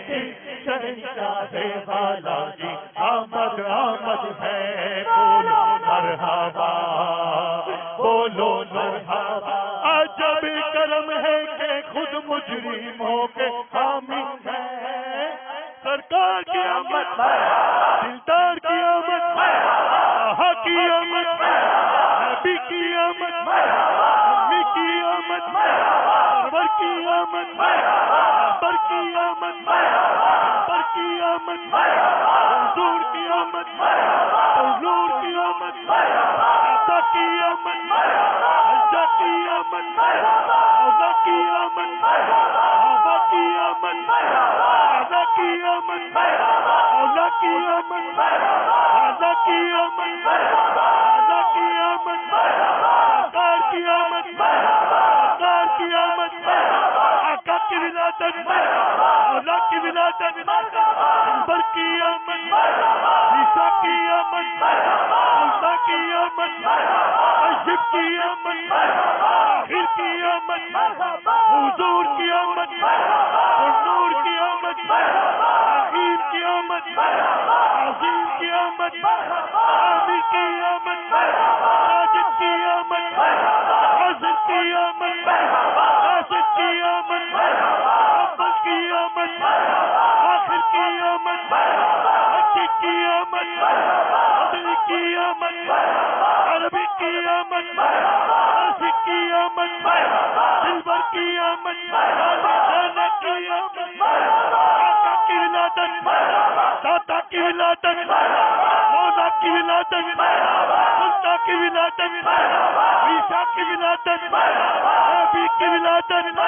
شہنشاہ والا کی آمد آمد ہے، بولو مرحبا، بولو مرحبا۔ عجب کرم ہے کہ خود مجرموں کے حامی ہے، سرکار کی آمد، دلدار کی آمد، آہا کی آمد، نبی کی آمد، امی کی آمد، سرور کی آمد، پر کی آمد، پر کی آمد، حضور کی آمد، حضور کی آمد، عطا کی آمد، الجا کی آمد، مولا کی آمد، آبا کی آمد، آزا کی آمد، مولا کی آمد، آزا کی آمد، آزا کی آمد، سرکار کی آمد، سرکار کی آمد، آقا کی ولادت، مولا کی ولادت، دلبر کی آمد، عیسیٰ کی آمد، موسیٰ کی آمد، طیب کی آمد، طاہر کی آمد، حضور کی آمد، نور کی آمد، رحیم کی آمد، عظیم کی آمد، عامر کی آمد، ساجد کی آمد، حاضر کی آمد، ناصر کی آمد، اول کی آمد، آخر کی آمد، مکی کی آمد، مدنی کی آمد، عربی کی آمد، فارسی کی آمد، دلبر کی آمد، خانہ کی آمد، آقا کی ولادت، داتا کی ولادت، مولا کی ولادت، سلطان کی ولادت، عیسیٰ کی ولادت، نبی کی ولادت،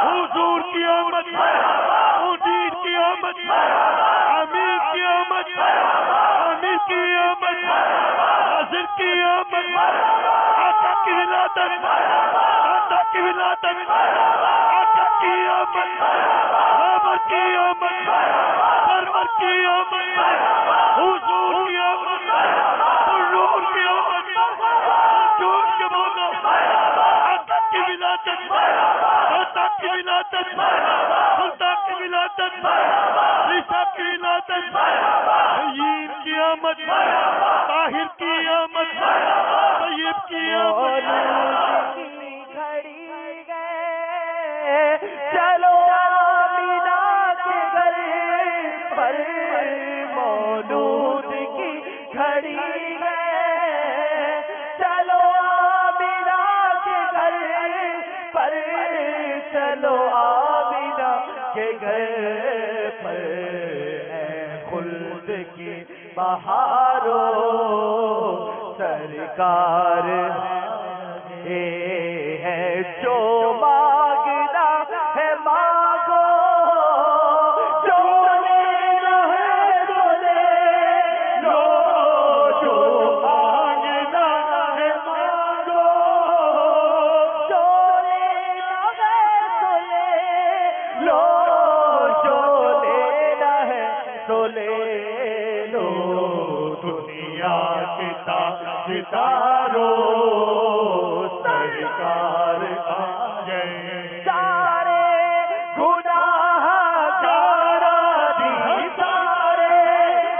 حضور کی آمد، مدیر کی آمد، امیر کی آمد، امیر کی آمد، حاضر کی آمد، آقا کی ولادت، داتا کی ولادت، آقا کی آمد، بابر کی آمد، سرور کی آمد، حضور کی آمد، حضور کی آمد، حضور کے مولا، آقا کی ولادت، داتا کی ولادت، سلطان کی ولادت، عیسیٰ کی ولادت، نعیم کی آمد، طاہر کی آمد، طیب کی آمد، چلو آمینہ کے گھر پر مولود کی گھڑی ہے، چلو آمینہ کے گھر پر، چلو آمینہ کے گھر پر، اے خلد کی بہارو سرکار ہے، جو مانگنا ہے مانگو، جو لینا ہے تو لے لو، جو مانگنا ہے مانگو، جو لینا ہے تو لے لو، جو لینا ہے تو لے لو، دنیا کے تاجدارو سرکار آ گئے، سارے گناہ گارا دی، سارے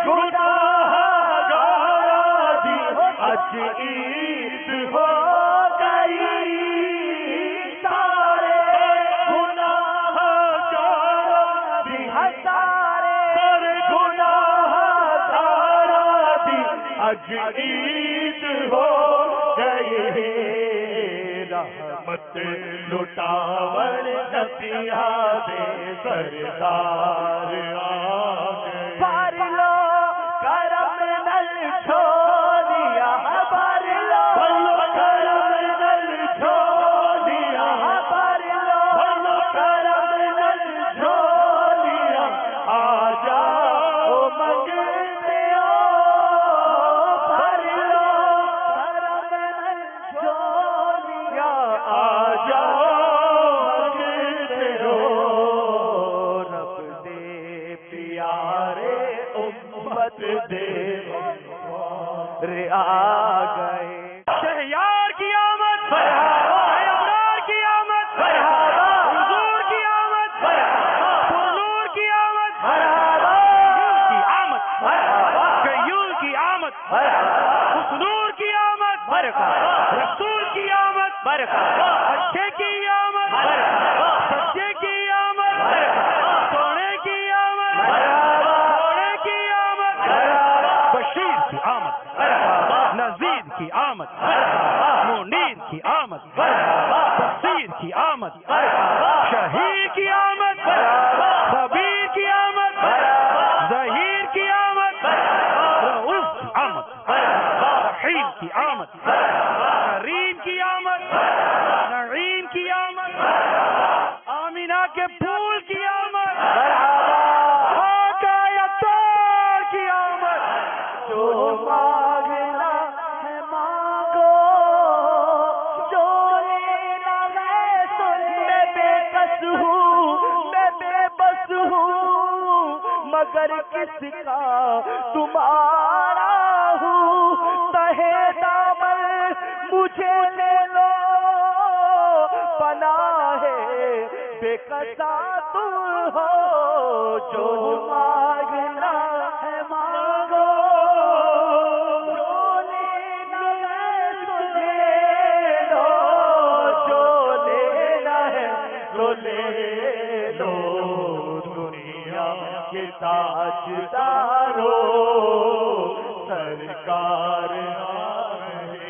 گناہ گارا دی، آج عید ہو گئی، سارے گناہ گارا دی، سارے گناہ گارا دی، آج عید ہو گئی، رحمت لٹاور نبیہ دے سردار آ گئے، بھر لو کرم نل چھوڑیا، بھر لو کرم نل چھوڑیا، بھر لو کرم نل چھوڑیا، آ جاؤ منگتے ہو، بھر لو کرم نل چھوڑیا، آ جاؤ منگتے ہو، رب دے پیارے امت دے رے آ گئے، شہیار کی آمد، شہیار کی آمد، حضور کی آمد، حضور کی آمد، برکات رسول کی آمد، برکات اچھے کی آمد، برکات سچے کی آمد، برکات سونے کی آمد، برابر سونے کی آمد، برابر بشیر کی آمد، برابر نذیر کی آمد، برابر منیر کی آمد، برابر بصیر کی آمد، برابر شہید کی آمد، برابر خبیر کی آمد، برابر ظہیر کی آمد، رؤوف کی آمد، رحیم کی آمد، کریم کی آمد، نعیم کی آمد، آمینہ کے پھول کی آمد، آقا یتار کی آمد، جو مانگنا ہے مانگو، جو لینا ہے سو میں بے کس ہوں، میں بے بس ہوں، مگر کس کا تمہارا ہوں، تہے دامن مجھے لے لو، پناہ بے کسا تم ہو، جو مانگنا ہے مانگو، جو لینا ہے سو لے لو، جو لینا ہے سو لے لو، دنیا کے تاجدارو سرکار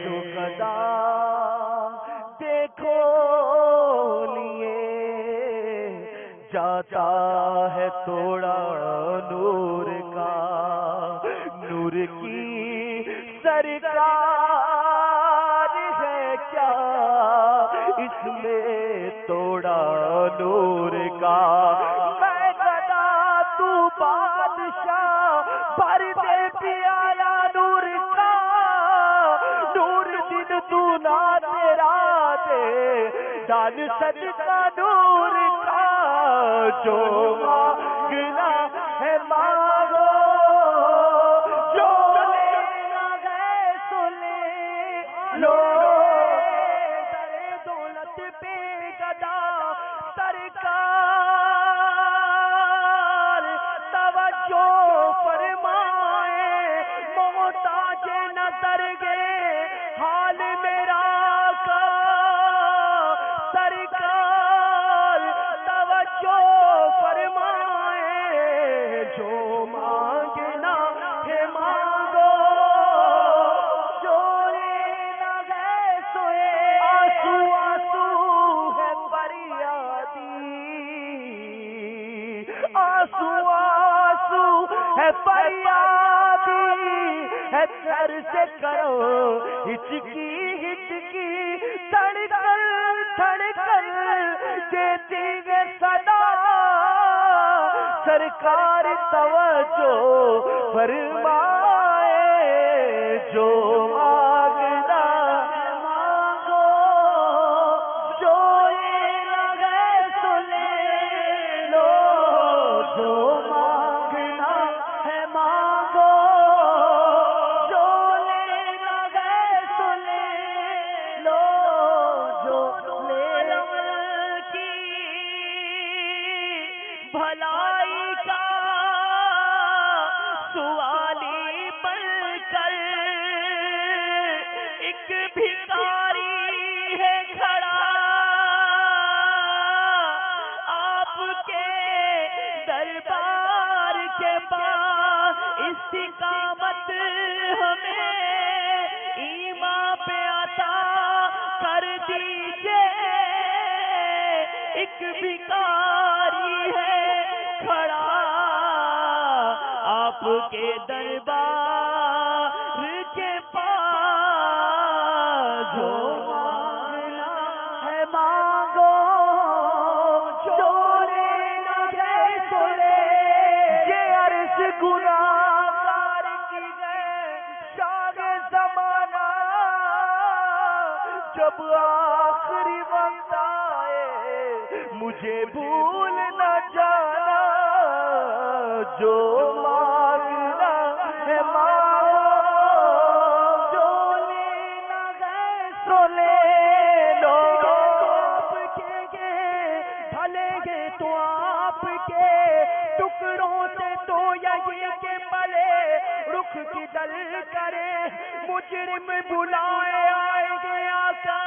جو گدا دیکھو لیے جاتا ہے توڑا نور کا، نور کی سرکار ہے کیا اس میں توڑا نور کا، میں گدا تو بادشاہ بھر دے پیالہ نور کا، نور دن تو نہ تیرا دے دان صدقہ نور کا، جو مانگنا ہے مانگو، جو لینا ہے سو لے لو، در دولت پہ گدا سرکار توجہ فرمائے، محتاج نظر گے حال میرا کا، سرکار توجہ فرمائے، جو مانگنا ہے مانگو، جو لینا ہے سوئے، آنسو آنسو ہے فریادی، آنسو آنسو ہے فریادی، ہے سر سے کرو ہچکی ہچکی، دھڑکن دھڑکن دیتی ہے صدا، سرکار توجہ فرمائے، جو مانگنا ہے مانگو، جو لینا ہے سو لے لو، جو مانگنا ہے مانگو، جو لینا ہے سو لے لو، جو لینا کی بھلائی کا سوالی بن کر ایک بھکاری ہے کھڑا، آپ کے دربار کے پاس استقامت ہمیں ایمان پہ عطا کر دیجئے، ایک بھکاری ہے کھڑا، آپ کے دربار کے پاس، جو مانگنا ہے مانگو، جو لینا ہے سو لے، یہ عرض گناہگار کی گئے شاہ زمانہ، جب آخری وقت آئے مجھے بھول نہ جانا، جو مانگنا ہے مانگو، جو لینا ہے سو لے لو، آپ کے بھلے گے تو آپ کے ٹکڑوں سے تو یہی کے پلے رخ کی دل کرے مجرم بلائے آئے گے آقا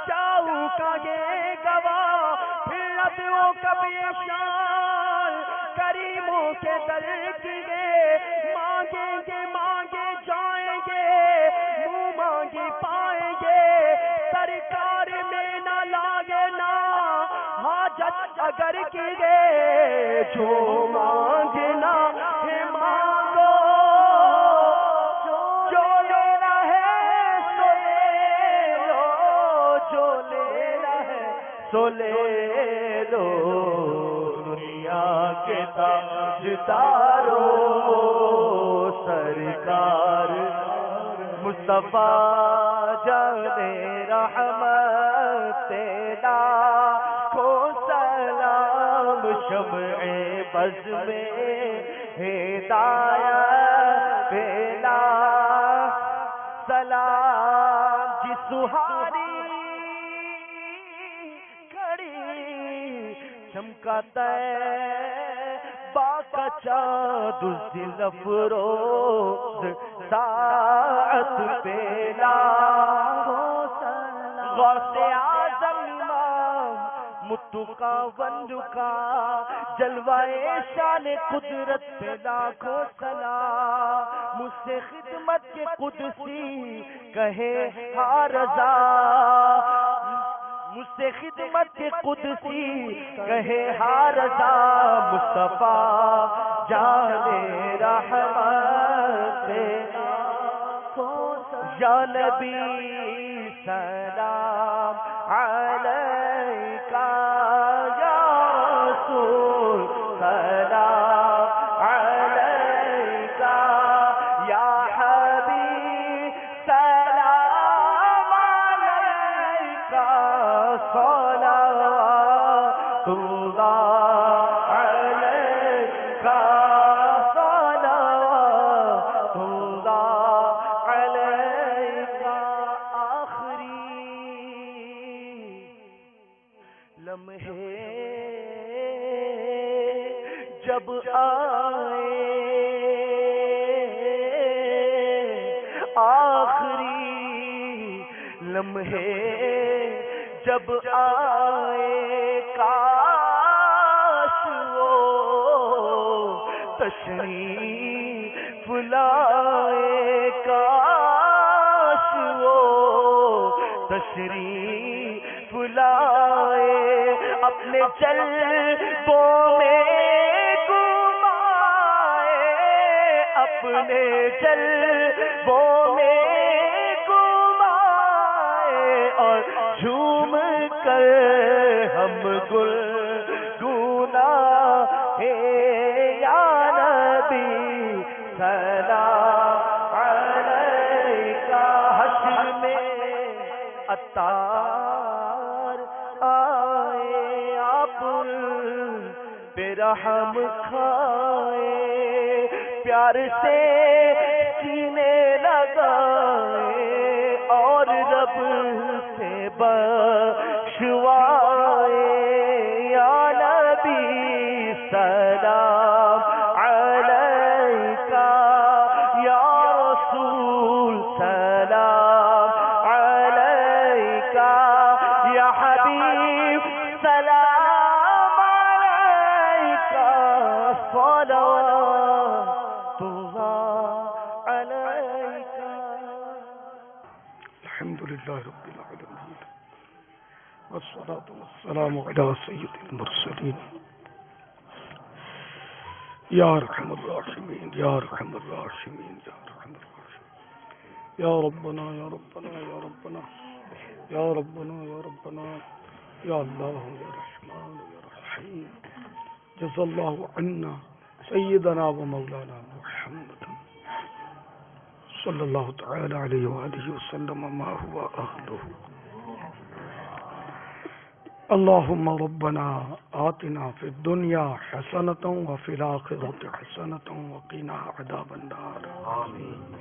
جاؤں کا یہ گواہ پھر ابوں کبھی شان کریموں کے در کی مانگیں گے مانگے جائیں گے منہ مانگی پائیں گے سرکار میں نہ لاگے نا حاجت اگر کی گے جو مانگنا ہے مانگو جو لینا ہے سو لے لو جو لینا ہے سو لے لو دنیا کے تاجدارو سرکار مصطفیٰ جانے رحمت تیرا کو سلام شمع بز میں ہدایت پیلا سلام جی سہاری کھڑی چمکاتا باقا چاند دل افروز ساعت پیلا غوث اعظم امام متقا ونجکا جلوائے شان قدرت پہ لاکھوں سلام مجھ سے خدمت کے قدسی کہے ہاں رضا مجھ سے خدمت کے قدسی کہے ہاں رضا مصطفیٰ جانے رحمت یا نبی سلام علیکہ یا رسول سلام علیکہ یا حبیب سلام علیکہ صلوات اللہ علیکہ صلوات اللہ علیکہ آخری لمحے جب آئے آخری لمحے جب آئے کاش وہ تشریف لائے کاش وہ تشریف لائے اپنے جلووں میں گھمائے اپنے جلووں میں گھمائے اور جھوم کر ہم گل گونا ہے یا نبی سلام علیکہ حشر میں عطار آئے آپ پہ رحم کھائے پیار سے سینے لگائے اور رب سے بخشوائے یا نبی سلام علیکہ یا رسول سلام علیکہ یا حبیب سلام علیکہ صلوات اللہ علیکہ الحمد لله رب العالمين والصلاة والسلام على سيد المرسلين يا أرحم الراحمين يا أرحم الراحمين يا أرحم الراحمين يا ربنا يا ربنا يا ربنا يا ربنا يا ربنا يا الله يا رحمن يا رحيم جزا الله عنا سيدنا ومولانا محمد صلى الله تعالى عليه وآله وسلم ما هو أهله اللهم ربنا آتنا في الدنيا حسنة وفي الآخرة حسنة وقنا عذاب النار آمين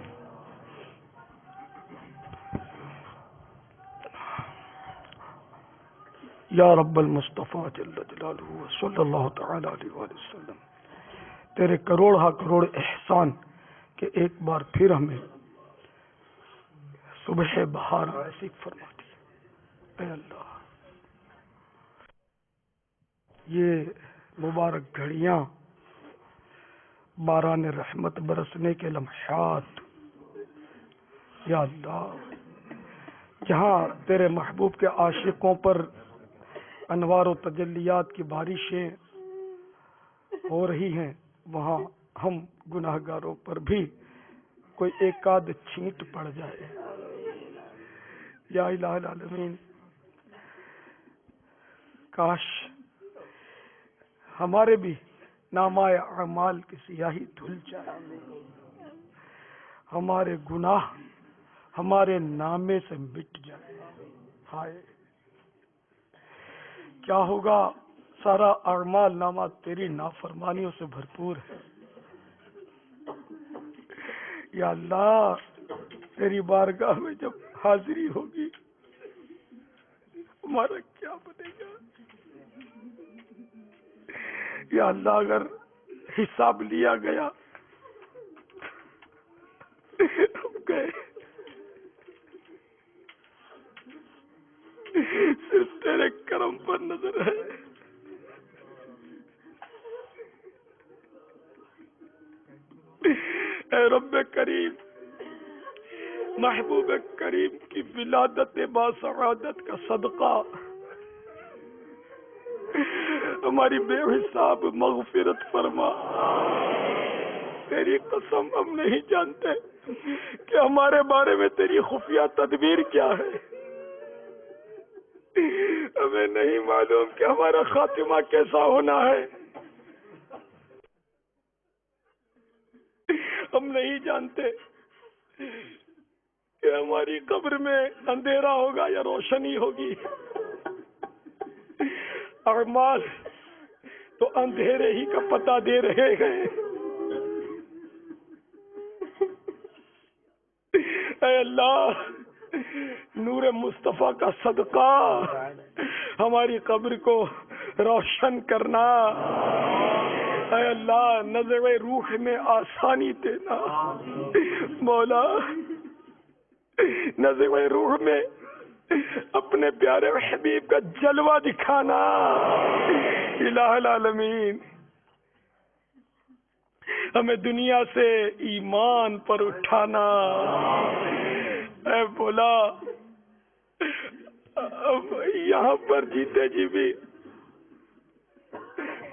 یا رب المصطفیٰ جل جلالہ صلی اللہ تعالی علیہ وآلہ وسلم تیرے کروڑ ہا کروڑ احسان کہ ایک بار پھر ہمیں صبح بہار نصیب فرما دی۔ اے اللہ، یہ مبارک گھڑیاں، باران رحمت برسنے کے لمحات، یا اللہ جہاں تیرے محبوب کے عاشقوں پر انوار و تجلیات کی بارشیں ہو رہی ہیں، وہاں ہم گناہ گاروں پر بھی کوئی ایک آدھ چھینٹ پڑ جائے۔ یا الہ العالمین، کاش ہمارے بھی نامہ اعمال کی سیاہی دھل جائے، ہمارے گناہ ہمارے نامے سے مٹ جائے۔ ہائے کیا ہوگا، سارا اعمال نامہ تیری نافرمانیوں سے بھرپور ہے۔ یا اللہ، تیری بارگاہ میں جب حاضری ہوگی ہمارا کیا بنے گا؟ یا اللہ، اگر حساب لیا گیا ہم گئے، صرف تیرے کرم پر نظر ہے۔ اے رب کریم، محبوب کریم کی ولادت باسعادت کا صدقہ ہماری بے حساب مغفرت فرما۔ تیری قسم ہم نہیں جانتے کہ ہمارے بارے میں تیری خفیہ تدبیر کیا ہے، ہمیں نہیں معلوم کہ ہمارا خاتمہ کیسا ہونا ہے، ہم نہیں جانتے کہ ہماری قبر میں اندھیرا ہوگا یا روشنی ہوگی۔ اعمال تو اندھیرے ہی کا پتہ دے رہے ہیں۔ اے اللہ، نور مصطفیٰ کا صدقہ ہماری قبر کو روشن کرنا۔ اے اللہ، نظر روح میں آسانی دینا مولا، نظر روح میں اپنے پیارے حبیب کا جلوہ دکھانا۔ الہ العالمین، ہمیں دنیا سے ایمان پر اٹھانا۔ اے مولا، اب یہاں پر جیتے جی بھی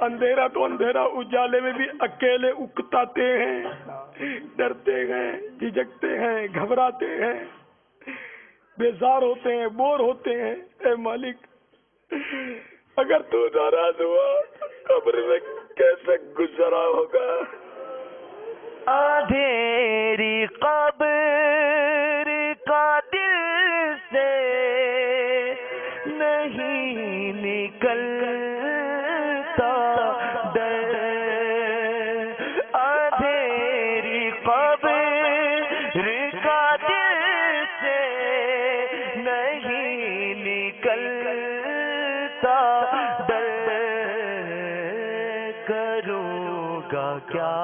اندھیرا تو اندھیرا، اجالے میں بھی اکیلے اکتاتے ہیں، ڈرتے ہیں، جھجکتے ہیں، گھبراتے ہیں، بیزار ہوتے ہیں، بور ہوتے ہیں۔ اے مالک، اگر تو ناراض ہوا قبر میں کیسے گزرا ہوگا؟ اندھیری قبر کا دل سے نہیں نکلتا ڈر، اندھیری قبر کا دل سے نہیں نکلتا ڈر، کروں گا کیا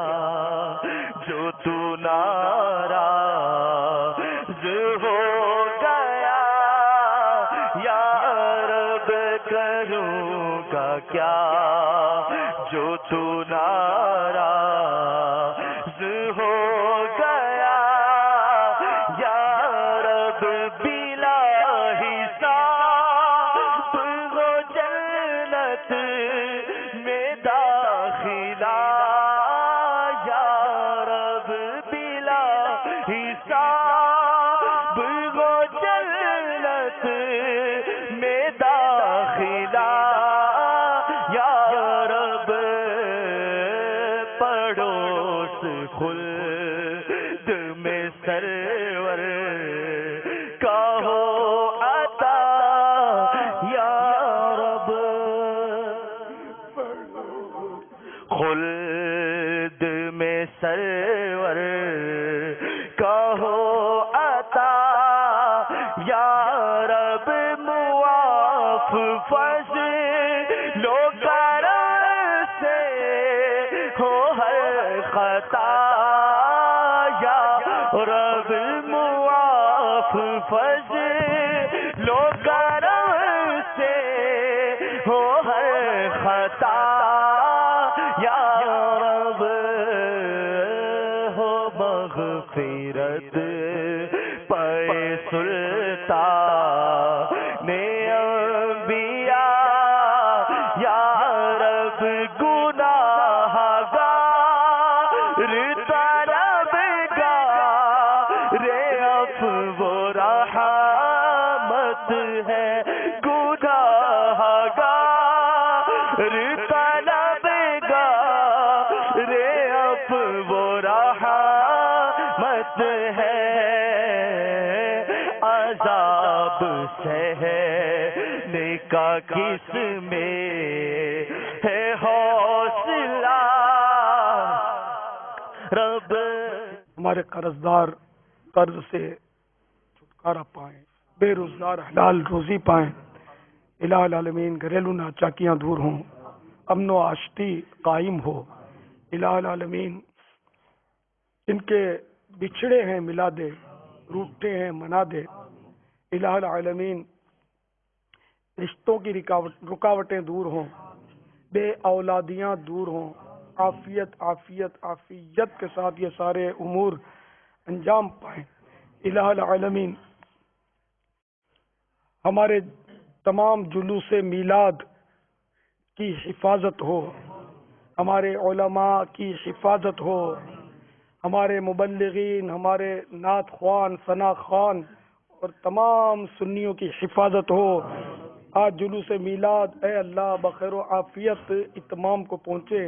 جو تو ناراض ہو گیا، یا رب کروں گا کیا جو تو ناراض ہو گیا، یا رب بلا حساب ہو جنت میں داخلہ، حساب گو جنت میں داخلہ، یا رب پڑوس خلد میں سرور کا ہو عطا، یا رب خلد میں سرور کا ہو عطا، یا رب معاف فضل و کرم سے ہو ہر خطا، فضل و کرم سے ہو ہر خطا یا رب، ہو مغفرت پہ سلطان انبیاء یا رب، گناہ گار طلبگار عفو و رحمت ہے، گناہ گار طلبگار عفو و رحمت ہے، عذاب سہنے کا کس میں ہے حوصلہ رب۔ ہمارے قرضدار قرض سے چھٹکارا پائیں، بے روزگار حلال روزی پائیں، الہ العالمین گھریلو ناچاکیاں دور ہوں، امن و آشتی قائم ہو، الہ العالمین جن کے بچھڑے ہیں ملا دے، روٹے ہیں منا دے، الہ العالمین رشتوں کی رکاوٹیں دور ہوں، بے اولادیاں دور ہوں، عافیت عافیت عافیت کے ساتھ یہ سارے امور انجام پائیں، الہ العالمین ہمارے تمام جلوس میلاد کی حفاظت ہو، ہمارے علماء کی حفاظت ہو، ہمارے مبلغین، ہمارے نعت خوان، ثنا خوان اور تمام سنیوں کی حفاظت ہو۔ آج جلوس میلاد اے اللہ بخیر و عافیت اتمام کو پہنچے،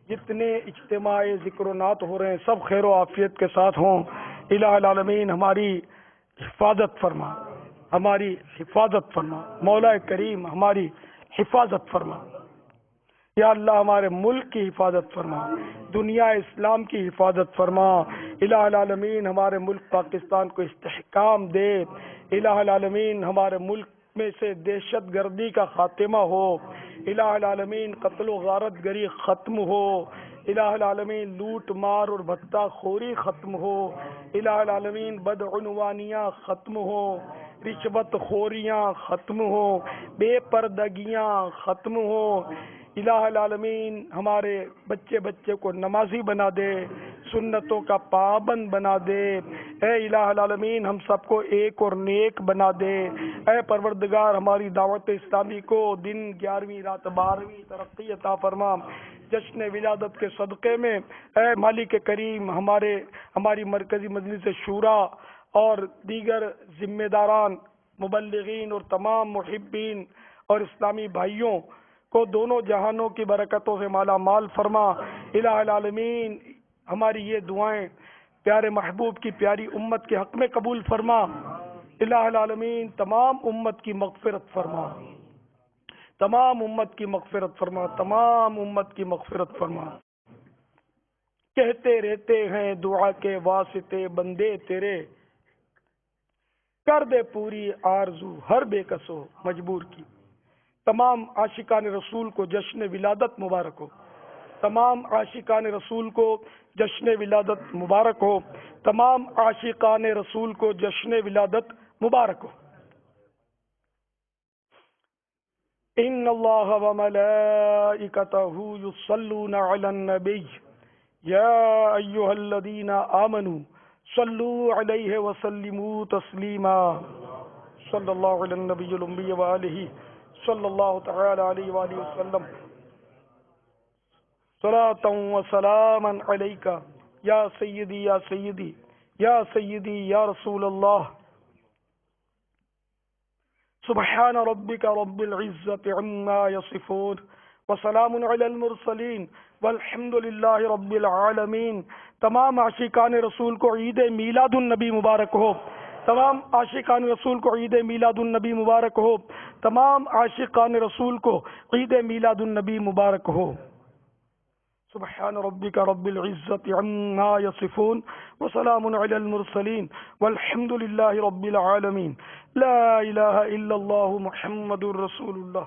جتنے اجتماع ذکر و نعت ہو رہے ہیں سب خیر و عافیت کے ساتھ ہوں، الہ العالمین ہماری حفاظت فرما، ہماری حفاظت فرما، مولا کریم ہماری حفاظت فرما، یا اللہ ہمارے ملک کی حفاظت فرما، دنیا اسلام کی حفاظت فرما، الہ العالمین ہمارے ملک پاکستان کو استحکام دے، الہ العالمین ہمارے ملک میں سے دہشت گردی کا خاتمہ ہو، الہ العالمین قتل و غارت گری ختم ہو، الہ العالمین لوٹ مار اور بھتہ خوری ختم ہو، الہ العالمین بدعنوانیاں ختم ہو، رشوت خوریاں ختم ہو، بے پردگیاں ختم ہو، الہ العالمین ہمارے بچے کو نمازی بنا دے، سنتوں کا پابند بنا دے، اے الہ العالمین ہم سب کو ایک اور نیک بنا دے، اے پروردگار ہماری دعوت اسلامی کو دن 11ویں رات 12ویں ترقی عطا فرما، جشن ولادت کے صدقے میں اے مالک کریم ہماری مرکزی مجلس شورا اور دیگر ذمہ داران، مبلغین اور تمام محبین اور اسلامی بھائیوں کو دونوں جہانوں کی برکتوں سے مالا مال فرما، الہ العالمین ہماری یہ دعائیں پیارے محبوب کی پیاری امت کے حق میں قبول فرما، الہ العالمین تمام امت کی مغفرت فرما، تمام امت کی مغفرت فرما، تمام امت کی مغفرت فرما۔ کہتے رہتے ہیں دعا کے واسطے بندے تیرے، کر دے پوری آرزو ہر بے کس و مجبور کی۔ تمام عاشقان رسول کو جشن ولادت مبارک ہو، تمام عاشقان رسول کو جشن ولادت مبارک ہو، تمام عاشقان رسول کو جشن ولادت مبارک ہو۔ ان اللہ وملائکتہ یصلون علی النبی یا ایہا الذین آمنوا صلوا علیہ وسلموا تسلیما، صلی اللہ علی النبی الأمی وآلہ صلی اللہ تعالی علیہ وآلہ وسلم، صلاۃ و سلاما علیک یا سیدی یا سیدی یا سیدی یا رسول اللہ۔ سبحان ربک رب العزت عما یصفون وسلام علی المرسلین والحمد للہ رب العالمین۔ تمام عاشقان رسول کو عید میلاد النبی مبارک ہو، تمام عاشقان رسول کو عید میلاد النبی مبارک ہو، تمام عاشقان رسول کو عید میلاد النبی مبارک ہو۔ سبحان ربک رب العزت عما یصفون وسلام علی المرسلین والحمد للہ رب العالمین۔ لا الہ الا اللہ محمد رسول اللہ۔